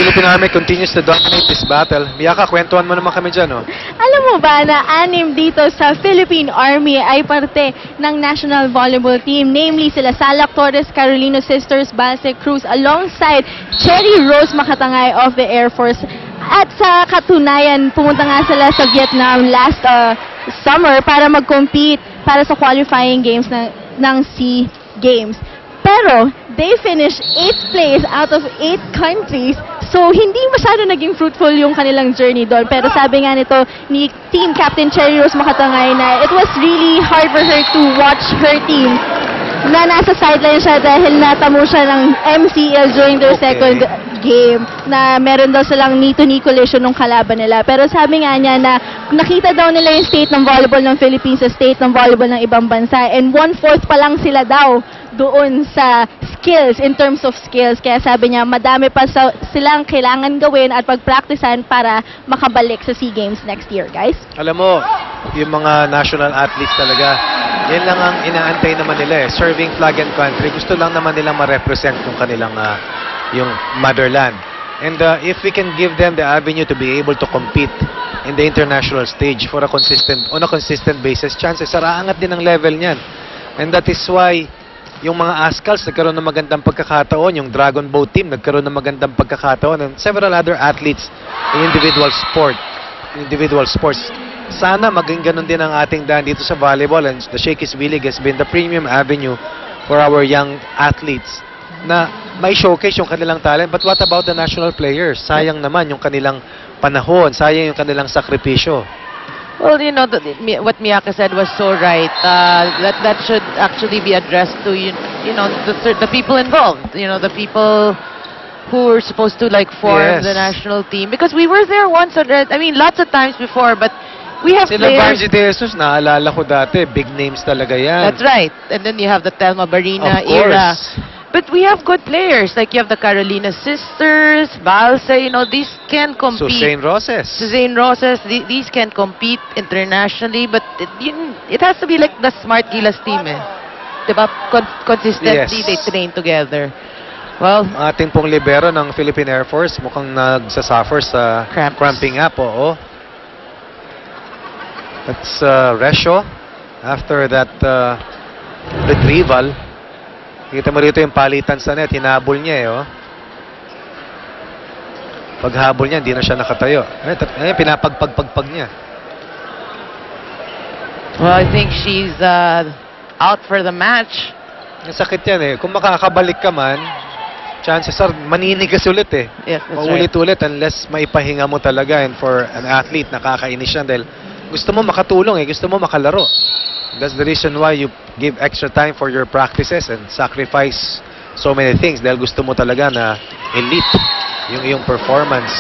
Philippine Army continues to dominate this battle. Miyaka, kwentuhan mo naman kami dyan, oh. Alam mo ba na 6 dito sa Philippine Army ay parte ng national volleyball team. Namely, sila Salak Torres, Carolino Sisters, Balse Cruz, alongside Cherry Rose Makatangay of the Air Force. At sa katunayan, pumunta nga sila sa Vietnam last summer para mag-compete para sa qualifying games ng SEA Games. Pero, they finished 8th place out of 8 countries. So, hindi masyado naging fruitful yung kanilang journey doon. Pero sabi nga nito ni Team Captain Cherry Rose Makatangay na it was really hard for her to watch her team na nasa sideline siya dahil natamo siya ng MCL during their second game na meron daw silang knee-to-knee collision ng kalaban nila. Pero sabi nga niya na nakita daw nila yung state ng volleyball ng Philippines sa state ng volleyball ng ibang bansa and 1/4 pa lang sila daw doon sa skills, in terms of skills. Kaya sabi niya, madami pa silang kailangan gawin at pagpraktisan para makabalik sa SEA Games next year, guys. Alam mo, yung mga national athletes talaga, yan lang ang inaantay naman nila eh. Serving flag and country. Gusto lang naman nilang ma-represent yung kanilang yung motherland. And if we can give them the avenue to be able to compete in the international stage on a consistent basis, chances are aangat din ang level niyan. And that is why yung mga Ascals nagkaroon ng magandang pagkakataon, yung Dragon Boat team nagkaroon ng magandang pagkakataon, and several other athletes in individual sports. Sana maging ganun din ang ating daan dito sa volleyball, and the Shakey's V-League has been the premium avenue for our young athletes na may showcase yung kanilang talent. But what about the national players? Sayang naman yung kanilang panahon, sayang yung kanilang sakripisyo. Well, you know, what Miyaka said was so right. That should actually be addressed to, you know, the people involved. You know, the people who were supposed to, like, form the national team. Because we were there once already. I mean, lots of times before, but we have Sila players. Bargy De Jesus, naalala ko dati. Big names talaga yan. That's right. And then you have the Telma Barina Of course. era. But we have good players. Like, you have the Carolina Sisters, Balse, you know, these can compete. Suzanne Roses. Suzanne Roses, these can compete internationally, but it has to be like the Smart Gilas team, eh. Diba? Consistently, they train together. Well, Ating pong libero ng Philippine Air Force mukhang nagsasuffer sa cramping up, oo. That's Resho. After that retrieval, kita mo rito yung palitan sa net, hinabol niya eh, oh. Paghabol niya, hindi na siya nakatayo. Ay, pinapagpagpagpag niya. well, I think she's out for the match. Sakit yan eh. Kung makakabalik ka man, chances are maninigas ulit eh. Yes, that's right. Paulit-ulit unless maipahinga mo talaga, and for an athlete, nakakainis yan dahil gusto mo makatulong eh, gusto mo makalaro. That's the reason why you give extra time for your practices and sacrifice so many things dahil gusto mo talaga na elite yung iyong performance.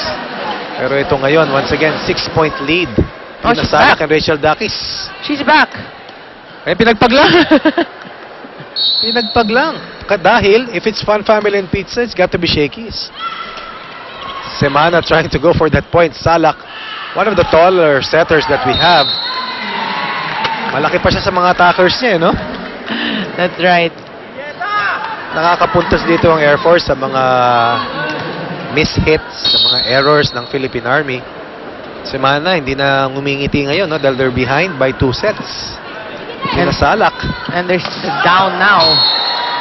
Pero ito ngayon, once again, 6-point lead. Oh, she's back. And Rachel Dakis. She's back. Eh, pinagpag lang. Pinagpag lang. Dahil, if it's Fun Family and Pizza, it's got to be Shakey's. Semana trying to go for that point. Salak, one of the taller setters that we have. Malaki pa siya sa mga attackers niya, no? That's right. Nakakapuntos dito ang Air Force sa mga mishits, sa mga errors ng Philippine Army. Semana, hindi na ngumingiti ngayon, no? Dahil they're behind by 2 sets. Hindi na Salak. And they're down now.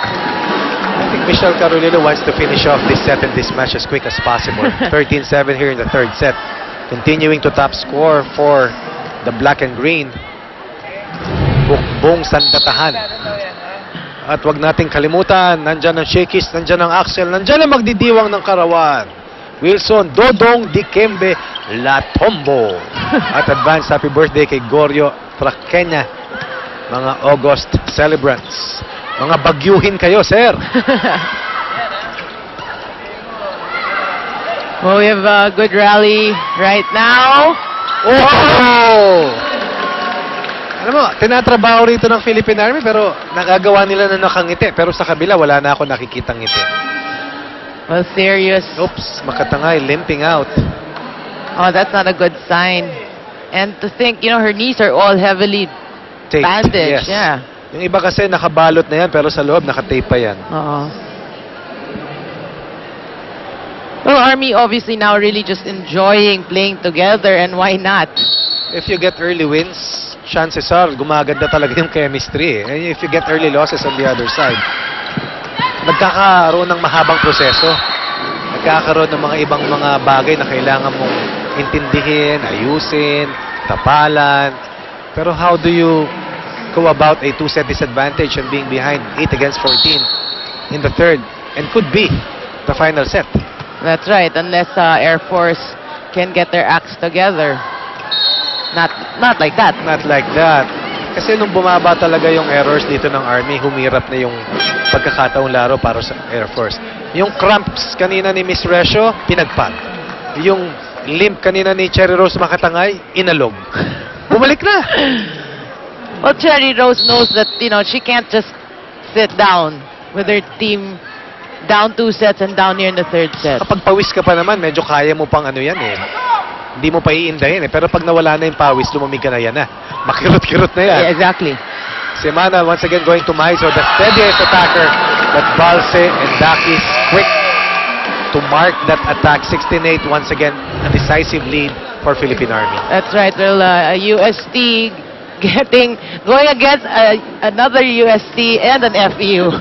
I think Michelle Carolino wants to finish off this set and this match as quick as possible. 13-7 here in the third set. Continuing to top score for the black and green. Bukbong Sandatahan. At wag nating kalimutan, nandyan ang Shakey's, nandyan ang Axel, nandyan ang magdidiwang ng Karawan. Wilson Dodong Dikembe Latombo. At advance happy birthday kay Gorio Traqueña. Mga August celebrants. Mga bagyuhin kayo, sir. Well, we have a good rally right now. Oh! Alam mo, tinatrabaho rito ng Philippine Army pero nagagawa nila na nakangiti. Pero sa kabila, wala na ako nakikitang ngiti. Well, serious. Oops, Makatangay, limping out. Oh, that's not a good sign. And to think, you know, her knees are all heavily Taped, yes. bandaged. Yeah. Yung iba kasi nakabalot na yan pero sa loob nakatape pa yan. Well, Army obviously now really just enjoying playing together, and why not? If you get early wins, chances are gumaganda talaga yung chemistry. And if you get early losses on the other side, nagkakaroon ng mahabang proseso. Nagkakaroon ng mga ibang mga bagay na kailangan mong intindihin, ayusin, tapalan. Pero how do you go about a 2-set disadvantage and being behind 8-14 in the third and could be the final set? That's right, unless Air Force can get their acts together. Not like that. Not like that. Kasi nung bumaba talaga yung errors dito ng Army, humirap na yung pagkakataong laro para sa Air Force. Yung cramps kanina ni Miss Resio, pinagpag. Yung limp kanina ni Cherry Rose Makatangay, inalog. Bumalik na. Well, Cherry Rose knows that, she can't just sit down with her team down 2 sets and down here in the third set. Kapag pawis ka pa naman, medyo kaya mo pang ano yan eh. Hindi mo pa iindahin eh. Pero pag nawala na yung pawis, lumamig ka na yan na. Makirot-kirot na yan. Yeah, exactly. Si Manal once again going to Maizo, the steadiest attacker, but Balse and Dakis quick to mark that attack. 16-8, once again, a decisive lead for Philippine Army. That's right. Well, UST going against another UST and an FEU.